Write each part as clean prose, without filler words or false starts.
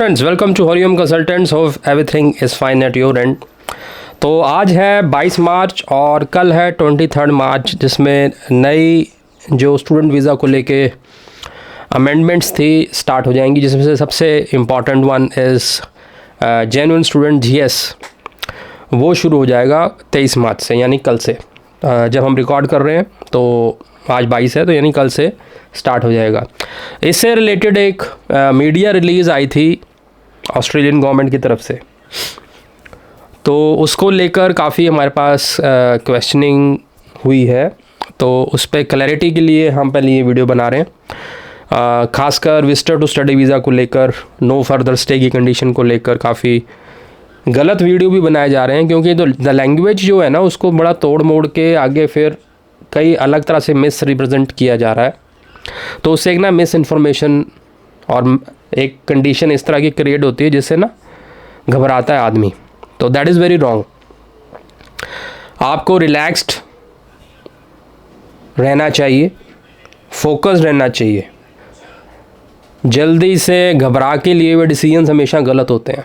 Friends, welcome to Hariom consultants hope everything is fine at your end. तो आज है 22 मार्च और कल है 23 मार्च, जिसमें नई जो स्टूडेंट वीज़ा को लेके अमेंडमेंट्स थी स्टार्ट हो जाएंगी, जिसमें से सबसे important one is genuine student GS. वो शुरू हो जाएगा 23 मार्च से, यानी कल से। जब हम रिकॉर्ड कर रहे हैं तो आज 22 है, तो यानी कल से स्टार्ट हो जाएगा। इससे रिलेटेड एक मीडिया रिलीज़ आई थी ऑस्ट्रेलियन गवर्नमेंट की तरफ से, तो उसको लेकर काफ़ी हमारे पास क्वेश्चनिंग हुई है। तो उस पर क्लैरिटी के लिए हम पहले ये वीडियो बना रहे हैं। ख़ासकर विजिटर टू स्टडी वीज़ा को लेकर, नो फर्दर स्टे की कंडीशन को लेकर काफ़ी गलत वीडियो भी बनाए जा रहे हैं, क्योंकि तो द लैंग्वेज जो है ना, उसको बड़ा तोड़ मोड़ के आगे फिर कई अलग तरह से मिस रिप्रेजेंट किया जा रहा है। तो उससे एक ना मिस इन्फॉर्मेशन और एक कंडीशन इस तरह की क्रिएट होती है जिससे ना घबराता है आदमी। तो दैट इज़ वेरी रॉन्ग। आपको रिलैक्स्ड रहना चाहिए, फोकस्ड रहना चाहिए। जल्दी से घबरा के लिए हुए डिसीजंस हमेशा गलत होते हैं,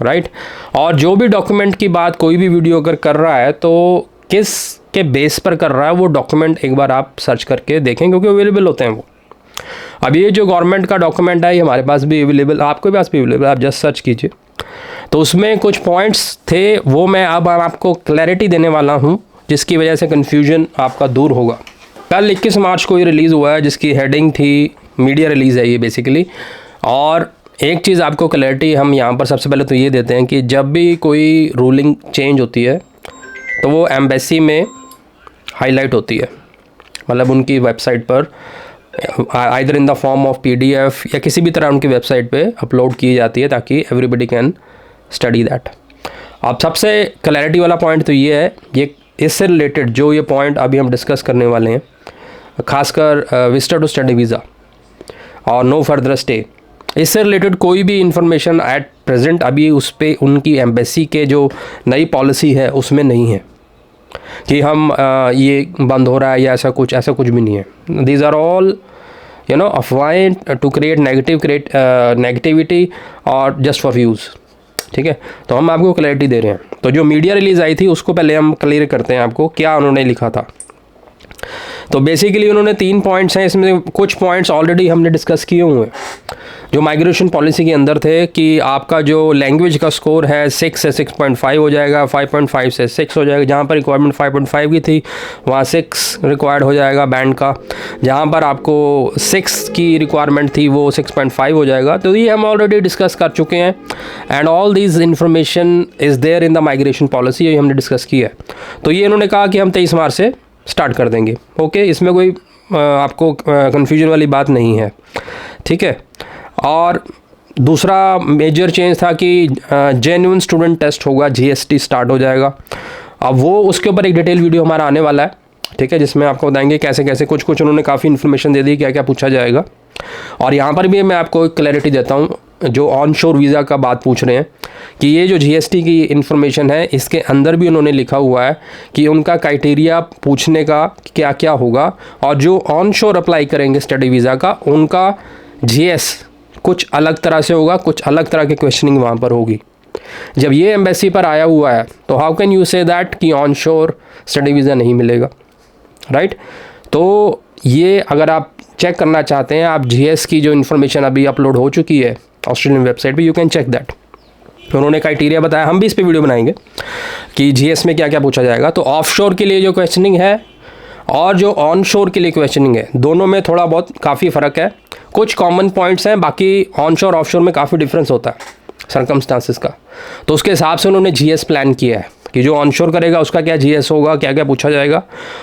राइट। और जो भी डॉक्यूमेंट की बात कोई भी वीडियो अगर कर रहा है तो किस के बेस पर कर रहा है वो डॉक्यूमेंट एक बार आप सर्च करके देखें, क्योंकि अवेलेबल होते हैं वो। अब ये जो गवर्नमेंट का डॉक्यूमेंट है, ये हमारे पास भी अवेलेबल, आपके पास भी अवेलेबल, आप जस्ट सर्च कीजिए। तो उसमें कुछ पॉइंट्स थे, वो मैं अब आपको क्लैरिटी देने वाला हूँ, जिसकी वजह से कन्फ्यूजन आपका दूर होगा। कल 21 मार्च को ये रिलीज़ हुआ है, जिसकी हेडिंग थी, मीडिया रिलीज़ है ये बेसिकली। और एक चीज़ आपको क्लैरिटी हम यहाँ पर सबसे पहले तो ये देते हैं कि जब भी कोई रूलिंग चेंज होती है तो वो एम्बेसी में हाईलाइट होती है, मतलब उनकी वेबसाइट पर either in the form of PDF या किसी भी तरह उनकी वेबसाइट पे अपलोड की जाती है, ताकि एवरीबडी कैन स्टडी दैट। अब सबसे क्लैरिटी वाला पॉइंट तो ये है, ये इससे रिलेटेड जो ये पॉइंट अभी हम डिस्कस करने वाले हैं, खासकर विजिटर टू स्टडी वीज़ा और नो फर्दर स्टे, इससे रिलेटेड कोई भी इंफॉर्मेशन एट प्रेजेंट अभी उस पर उनकी एम्बेसी के जो नई पॉलिसी है उसमें नहीं है कि हम ये बंद हो रहा है या ऐसा कुछ भी नहीं है। दीज आर ऑल अफवाहें टू क्रिएट नेगेटिविटी और जस्ट फॉर व्यूज़, ठीक है। तो हम आपको क्लैरिटी दे रहे हैं। तो जो मीडिया रिलीज़ आई थी उसको पहले हम क्लियर करते हैं आपको क्या उन्होंने लिखा था। तो बेसिकली उन्होंने 3 पॉइंट्स हैं, इसमें कुछ पॉइंट्स ऑलरेडी हमने डिस्कस किए हुए हैं जो माइग्रेशन पॉलिसी के अंदर थे, कि आपका जो लैंग्वेज का स्कोर है 6 से 6.5 हो जाएगा, 5.5 से 6 हो जाएगा। जहाँ पर रिक्वायरमेंट 5.5 की थी वहाँ 6 रिक्वायर्ड हो जाएगा बैंड का। जहाँ पर आपको 6 की रिक्वायरमेंट थी वो 6.5 हो जाएगा। तो ये हम ऑलरेडी डिस्कस कर चुके हैं, and all these information is there in the migration policy, ये हमने डिस्कस किया है। तो ये इन्होंने कहा कि हम 23 मार्च से स्टार्ट कर देंगे। ओके, इसमें कोई आपको कन्फ्यूजन वाली बात नहीं है, ठीक है। और दूसरा मेजर चेंज था कि जेन्युइन स्टूडेंट टेस्ट होगा, जीएसटी स्टार्ट हो जाएगा। अब वो उसके ऊपर एक डिटेल वीडियो हमारा आने वाला है, ठीक है, जिसमें आपको बताएंगे कैसे कैसे कुछ उन्होंने काफ़ी इन्फॉर्मेशन दे दी, क्या क्या पूछा जाएगा। और यहाँ पर भी मैं आपको एक क्लैरिटी देता हूँ, जो ऑन शोर वीज़ा का बात पूछ रहे हैं, कि ये जो जीएसटी की इन्फॉर्मेशन है इसके अंदर भी उन्होंने लिखा हुआ है कि उनका क्राइटेरिया पूछने का क्या क्या होगा, और जो ऑन शोर अप्लाई करेंगे स्टडी वीज़ा का, उनका जीएस कुछ अलग तरह से होगा, कुछ अलग तरह की क्वेश्चनिंग वहाँ पर होगी। जब ये एम्बेसी पर आया हुआ है तो how can you say that कि ऑन शोर स्टडी वीज़ा नहीं मिलेगा, राइट। तो ये अगर आप चेक करना चाहते हैं, आप जीएस की जो इन्फॉर्मेशन अभी अपलोड हो चुकी है ऑस्ट्रेलियन वेबसाइट पे, यू कैन चेक दैट। उन्होंने क्राइटेरिया बताया, हम भी इस पे वीडियो बनाएंगे कि जीएस में क्या क्या पूछा जाएगा। तो ऑफशोर के लिए जो क्वेश्चनिंग है और जो ऑन शोर के लिए क्वेश्चनिंग है, दोनों में थोड़ा बहुत काफ़ी फ़र्क है। कुछ कॉमन पॉइंट्स हैं, बाकी ऑन शोर ऑफ शोर में काफ़ी डिफरेंस होता है सर्कमस्टांसिस का। तो उसके हिसाब से उन्होंने जीएस प्लान किया है कि जो ऑन शोर करेगा उसका क्या जीएस होगा, क्या क्या पूछा जाएगा,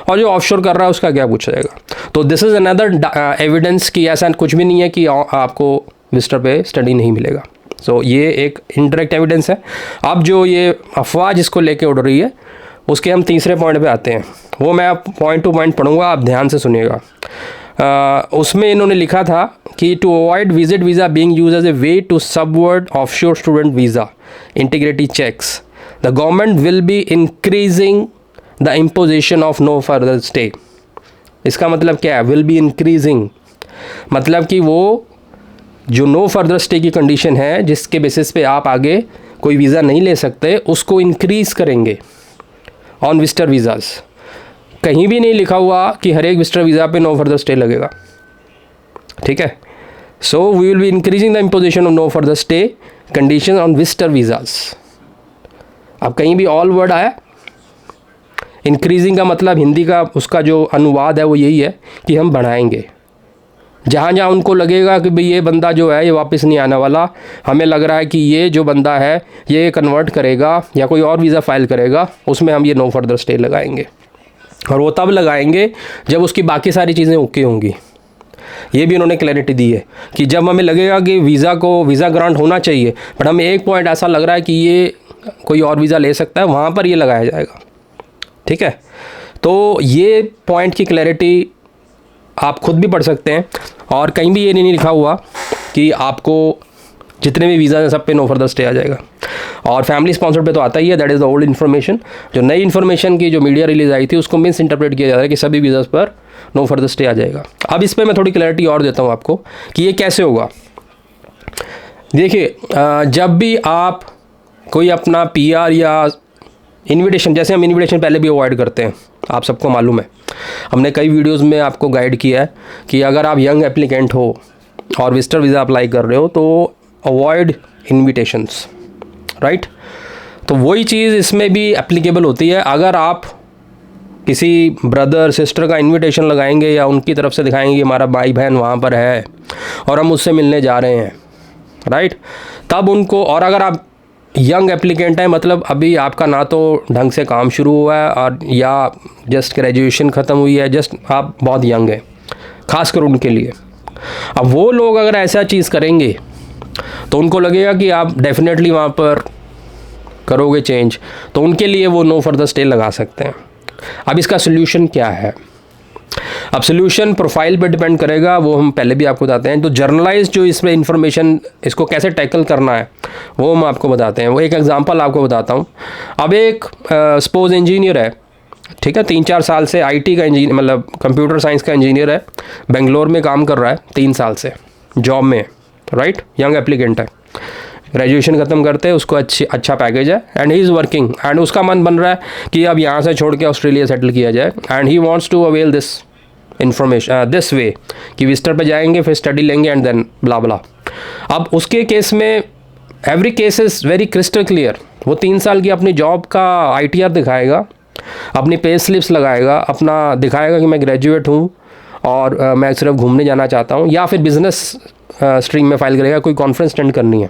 और जो ऑफ शोर कर रहा है उसका क्या पूछा जाएगा। तो दिस इज़ अनदर एविडेंस कि ऐसा कुछ भी नहीं है कि आपको विजिटर पे स्टडी नहीं मिलेगा। सो ये एक इनडायरेक्ट एविडेंस है। अब जो ये अफवाह जिसको लेके उड़ रही है, उसके हम तीसरे पॉइंट पे आते हैं। वो मैं पॉइंट टू पॉइंट पढ़ूंगा, आप ध्यान से सुनिएगा। उसमें इन्होंने लिखा था कि to avoid visit visa being used as a way to subvert offshore student visa integrity checks, the government will be increasing the imposition of no further stay. इसका मतलब क्या है, विल बी इंक्रीजिंग, मतलब कि वो जो नो फर्दर स्टे की condition है जिसके बेसिस पे आप आगे कोई वीज़ा नहीं ले सकते, उसको इंक्रीज़ करेंगे ऑन विजिटर वीज़ाज़। कहीं भी नहीं लिखा हुआ कि हर एक विजिटर वीज़ा पे नो फर्दर स्टे लगेगा, ठीक है। So we will be increasing the imposition of no further stay condition on visitor visas. अब कहीं भी ऑल वर्ड आया, इंक्रीजिंग का मतलब हिंदी का उसका जो अनुवाद है वो यही है कि हम बढ़ाएंगे। जहाँ जहाँ उनको लगेगा कि भाई ये बंदा जो है ये वापस नहीं आने वाला, हमें लग रहा है कि ये जो बंदा है ये कन्वर्ट करेगा या कोई और वीज़ा फाइल करेगा, उसमें हम ये नो फर्दर स्टे लगाएंगे। और वो तब लगाएंगे जब उसकी बाकी सारी चीज़ें ओके होंगी। ये भी उन्होंने क्लैरिटी दी है कि जब हमें लगेगा कि वीज़ा ग्रांट होना चाहिए बट हमें एक पॉइंट ऐसा लग रहा है कि ये कोई और वीज़ा ले सकता है, वहाँ पर ये लगाया जाएगा, ठीक है। तो ये पॉइंट की क्लैरिटी आप खुद भी पढ़ सकते हैं, और कहीं भी ये नहीं लिखा हुआ कि आपको जितने भी वीज़ा हैं सब पे नो फर्दर स्टे आ जाएगा। और फैमिली स्पॉन्सर्ड पे तो आता ही है, that is the old information. जो नई इन्फॉर्मेशन की जो मीडिया रिलीज आई थी उसको मिस इंटरप्रेट किया जा रहा है कि सभी वीज़ाज़ पर नो फर्दर स्टे आ जाएगा। अब इस पर मैं थोड़ी क्लैरिटी और देता हूँ आपको कि ये कैसे होगा। देखिए, जब भी आप कोई अपना PR या इनविटेशन, जैसे हम इनविटेशन पहले भी अवॉइड करते हैं, आप सबको मालूम है, हमने कई वीडियोस में आपको गाइड किया है कि अगर आप यंग एप्लीकेंट हो और विजिटर वीज़ा अप्लाई कर रहे हो तो अवॉइड इनविटेशंस, राइट। तो वही चीज़ इसमें भी एप्लीकेबल होती है। अगर आप किसी ब्रदर सिस्टर का इनविटेशन लगाएंगे या उनकी तरफ से दिखाएंगे कि हमारा भाई बहन वहाँ पर है और हम उससे मिलने जा रहे हैं, राइट, तब उनको, और अगर आप यंग एप्लीकेंट है मतलब अभी आपका ना तो ढंग से काम शुरू हुआ है और या जस्ट ग्रेजुएशन ख़त्म हुई है, जस्ट आप बहुत यंग हैं, खासकर उनके लिए। अब वो लोग अगर ऐसा चीज़ करेंगे तो उनको लगेगा कि आप डेफिनेटली वहाँ पर करोगे चेंज, तो उनके लिए वो नो फर्दर स्टे लगा सकते हैं। अब इसका सोल्यूशन क्या है? अब सोल्यूशन प्रोफाइल पे डिपेंड करेगा, वो हम पहले भी आपको बताते हैं। तो जर्नलाइज जो इसमें इंफॉर्मेशन, इसको कैसे टैकल करना है वो हम आपको बताते हैं। वो एक एग्जांपल आपको बताता हूँ। अब एक सपोज इंजीनियर है, ठीक है, 3-4 साल से IT का इंजीनियर, मतलब कंप्यूटर साइंस का इंजीनियर है, बेंगलोर में काम कर रहा है, 3 साल से जॉब में, राइट, यंग एप्लीकेंट है, ग्रेजुएशन ख़त्म करते हैं, उसको अच्छा पैकेज है and he is working, and उसका मन बन रहा है कि अब यहाँ से छोड़ के ऑस्ट्रेलिया सेटल किया जाए, and he wants to avail this information this way कि विजिटर पे जाएंगे, फिर स्टडी लेंगे एंड देन ब्ला ब्ला। अब उसके केस में every case is very crystal clear. वो 3 साल की अपनी जॉब का ITR दिखाएगा, अपनी पे स्लिप्स लगाएगा, अपना दिखाएगा कि मैं ग्रेजुएट हूँ और मैं सिर्फ घूमने जाना चाहता हूँ, या फिर बिज़नेस स्ट्रीम में फाइल करेगा, कोई कॉन्फ्रेंस अटेंड करनी है।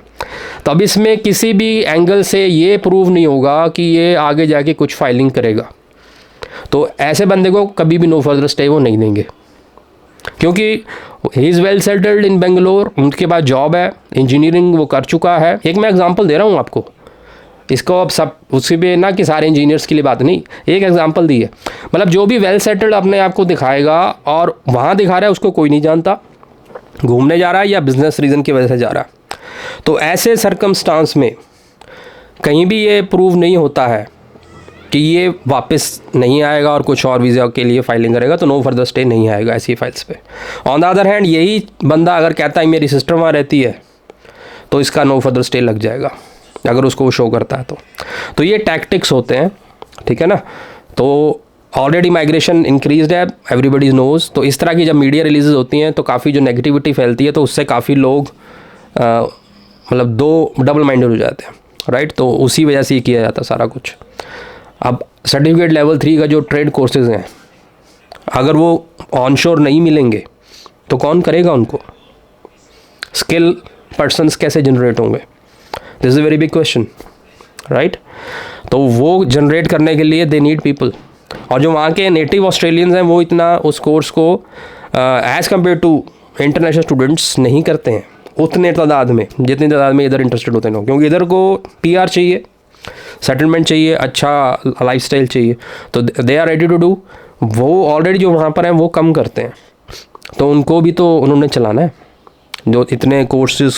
तो अब इसमें किसी भी एंगल से ये प्रूव नहीं होगा कि ये आगे जाके कुछ फाइलिंग करेगा, तो ऐसे बंदे को कभी भी नो फर्दर स्टे वो नहीं देंगे, क्योंकि he is well settled in Bangalore, उनके पास जॉब है, इंजीनियरिंग वो कर चुका है। एक मैं एग्जांपल दे रहा हूँ आपको, इसको अब सब उसके भी ना कि सारे इंजीनियर्स के लिए बात नहीं, एक एग्जांपल दी है। मतलब जो भी वेल सेटल्ड अपने आप को दिखाएगा और वहाँ दिखा रहा है, उसको कोई नहीं जानता, घूमने जा रहा है या बिजनेस रीज़न की वजह से जा रहा है, तो ऐसे सरकमस्टांस में कहीं भी ये प्रूव नहीं होता है कि ये वापस नहीं आएगा और कुछ और वीज़ा के लिए फाइलिंग करेगा, तो नो फर्दर स्टे नहीं आएगा ऐसी फाइल्स पे। ऑन द अदर हैंड, यही बंदा अगर कहता है मेरी सिस्टर वहाँ रहती है, तो इसका नो फर्दर स्टे लग जाएगा अगर उसको वो शो करता है तो ये टैक्टिक्स होते हैं, ठीक है ना। तो ऑलरेडी माइग्रेशन इंक्रीज्ड है, एवरीबडी नोज़। तो इस तरह की जब मीडिया रिलीजेज होती हैं तो काफ़ी जो नेगेटिविटी फैलती है, तो उससे काफ़ी लोग मतलब दो डबल माइंडेड हो जाते हैं, राइट। तो उसी वजह से ये किया जाता सारा कुछ। अब सर्टिफिकेट लेवल 3 का जो ट्रेड कोर्सेज हैं, अगर वो ऑनशोर नहीं मिलेंगे तो कौन करेगा उनको? स्किल पर्सन्स कैसे जनरेट होंगे? This is a very big question, right. तो वो जनरेट करने के लिए दे नीड पीपल, और जो वहाँ के नेटिव ऑस्ट्रेलियंस हैं वो इतना उस कोर्स को as compare to international students नहीं करते हैं उतने तादाद में जितनी तादाद में इधर इंटरेस्टेड होते हैं लोग, क्योंकि इधर को PR चाहिए, सेटलमेंट चाहिए, अच्छा लाइफस्टाइल चाहिए, तो they are ready to do. वो ऑलरेडी जो वहाँ पर हैं वो कम करते हैं, तो उनको भी तो उन्होंने चलाना है। जो इतने कोर्सेज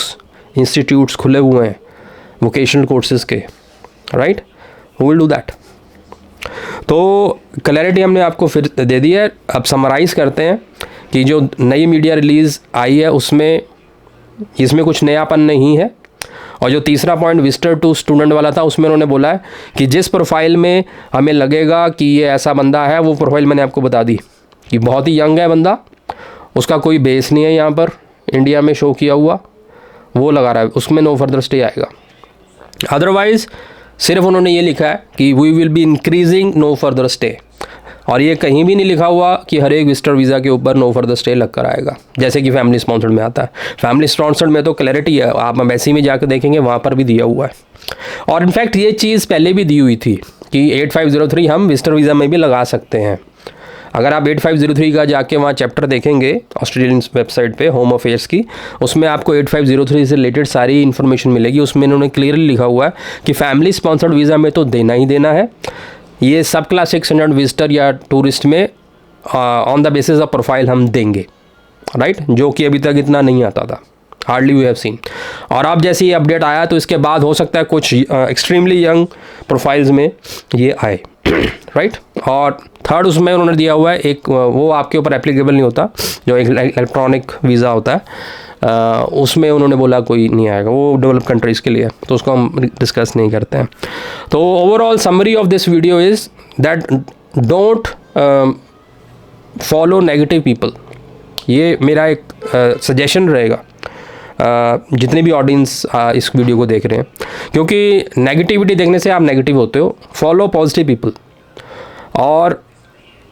इंस्टीट्यूट्स खुले हुए हैं वोकेशनल कोर्सेज के, right, who will do that. तो क्लैरिटी हमने आपको फिर दे दी है। अब समराइज़ करते हैं कि जो नई मीडिया रिलीज़ आई है उसमें इसमें कुछ नयापन नहीं है। और जो तीसरा पॉइंट विजिटर टू स्टूडेंट वाला था, उसमें उन्होंने बोला है कि जिस प्रोफाइल में हमें लगेगा कि ये ऐसा बंदा है, वो प्रोफाइल मैंने आपको बता दी कि बहुत ही यंग है बंदा, उसका कोई बेस नहीं है यहाँ पर इंडिया में शो किया हुआ, वो लगा रहा है, उसमें नो फर्दर स्टे आएगा। अदरवाइज़ सिर्फ उन्होंने ये लिखा है कि we will be increasing no further stay, और ये कहीं भी नहीं लिखा हुआ कि हर एक विजिटर वीज़ा के ऊपर नो फर्दर स्टे लग कर आएगा, जैसे कि फैमिली स्पॉन्सर्ड में आता है। फैमिली स्पॉन्सर्ड में तो क्लैरिटी है, आप एम्बेसी में जाकर देखेंगे वहाँ पर भी दिया हुआ है। और इनफैक्ट ये चीज़ पहले भी दी हुई थी कि 8503 हम विजिटर वीज़ा में भी लगा सकते हैं। अगर आप 8503 का जाके वहाँ चैप्टर देखेंगे ऑस्ट्रेलियन वेबसाइट पे होम अफेयर्स की, उसमें आपको 8503 से रिलेटेड सारी इन्फॉर्मेशन मिलेगी। उसमें इन्होंने क्लियरली लिखा हुआ है कि फैमिली स्पॉन्सर्ड वीज़ा में तो देना ही देना है, ये सब क्लास 600 विजिटर या टूरिस्ट में on the basis of profile हम देंगे, राइट, जो कि अभी तक इतना नहीं आता था, हार्डली वी हैव सीन। और अब जैसे ये अपडेट आया तो इसके बाद हो सकता है कुछ एक्सट्रीमली यंग प्रोफाइल्स में ये आए, राइट। और थर्ड उसमें उन्होंने दिया हुआ है एक, वो आपके ऊपर एप्लीकेबल नहीं होता, जो एक इलेक्ट्रॉनिक वीज़ा होता है, उसमें उन्होंने बोला कोई नहीं आएगा, वो डेवलप कंट्रीज़ के लिए, तो उसको हम डिस्कस नहीं करते हैं। तो overall summary of this video is that don't follow negative people, ये मेरा एक सजेशन रहेगा जितने भी ऑडियंस इस वीडियो को देख रहे हैं, क्योंकि नेगेटिविटी देखने से आप नेगेटिव होते हो। फॉलो पॉजिटिव पीपल, और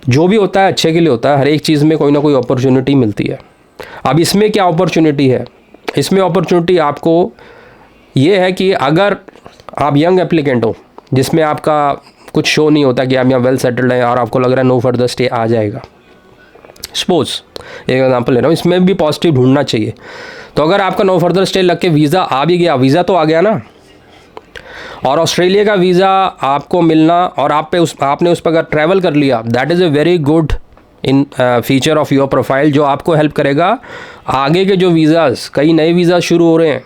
जो भी होता है अच्छे के लिए होता है, हर एक चीज़ में कोई ना कोई अपॉर्चुनिटी मिलती है। अब इसमें क्या अपॉर्चुनिटी है, इसमें अपॉर्चुनिटी आपको ये है कि अगर आप यंग एप्लीकेंट हो जिसमें आपका कुछ शो नहीं होता कि आप यहाँ वेल सेटल्ड हैं और आपको लग रहा है नो फर्दर स्टे आ जाएगा, सपोज एक एग्जांपल ले रहा हूँ, इसमें भी पॉजिटिव ढूंढना चाहिए। तो अगर आपका नो फर्दर स्टे लग के वीज़ा आ भी गया, वीज़ा तो आ गया ना, और ऑस्ट्रेलिया का वीज़ा आपको मिलना और आपने उस पर अगर ट्रैवल कर लिया, that is a very good in feature of your profile, जो आपको हेल्प करेगा आगे के जो वीज़ाज़, कई नए वीज़ा शुरू हो रहे हैं,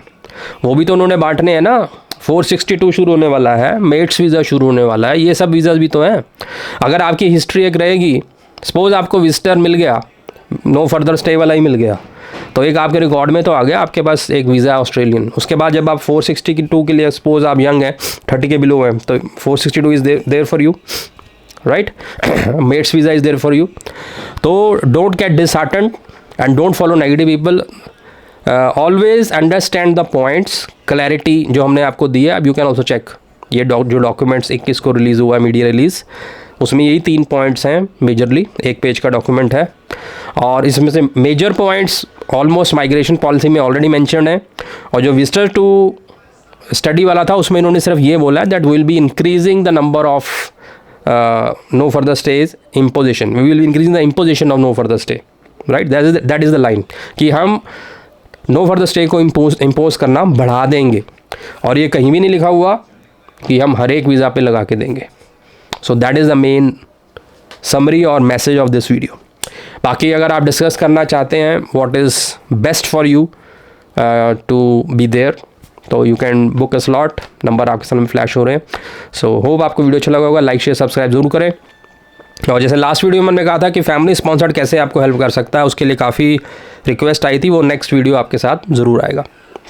वो भी तो उन्होंने बांटने हैं ना। 462 शुरू होने वाला है, मेट्स वीज़ा शुरू होने वाला है, ये सब वीज़ाज़ भी तो हैं। अगर आपकी हिस्ट्री एक रहेगी, सपोज आपको विजिटर मिल गया, नो फर्दर स्टे वाला ही मिल गया, तो एक आपके रिकॉर्ड में तो आ गया, आपके पास एक वीज़ा है ऑस्ट्रेलियन। उसके बाद जब आप 462 के लिए, सपोज आप यंग हैं, 30 के बिलो हैं, तो 462 is there for you, right, mates visa is there for you. तो don't get disheartened and don't follow negative people, always understand the points, clarity जो हमने आपको दी है। अब यू कैन ऑल्सो चेक ये जो डॉक्यूमेंट्स 21 को रिलीज़ हुआ है, मीडिया रिलीज़, उसमें यही 3 पॉइंट्स हैं मेजरली, 1 पेज का डॉक्यूमेंट है, और इसमें से major points almost migration policy में ऑलरेडी मेंशन्ड है। और जो विजिटर टू स्टडी वाला था, उसमें इन्होंने सिर्फ ये बोला है that we will be increasing the number of no further stage imposition, we will be increasing the imposition of no further stay, right, that is the line, कि हम नो फर्दर स्टे को इम्पोज करना बढ़ा देंगे। और ये कहीं भी नहीं लिखा हुआ कि हम हर एक वीज़ा पे लगा के देंगे। So that is the main summary और मैसेज ऑफ दिस वीडियो। बाकी अगर आप डिस्कस करना चाहते हैं what is best for you to be there, तो you can book a slot, number आपके सामने फ्लैश हो रहे हैं। सो होप आपको वीडियो अच्छा लगा होगा, लाइक शेयर सब्सक्राइब जरूर करें। और जैसे लास्ट वीडियो में मैंने कहा था कि फैमिली स्पॉन्सर्ड कैसे आपको हेल्प कर सकता है, उसके लिए काफ़ी रिक्वेस्ट आई थी, वो नेक्स्ट वीडियो आपके साथ ज़रूर आएगा।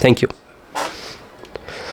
Thank you.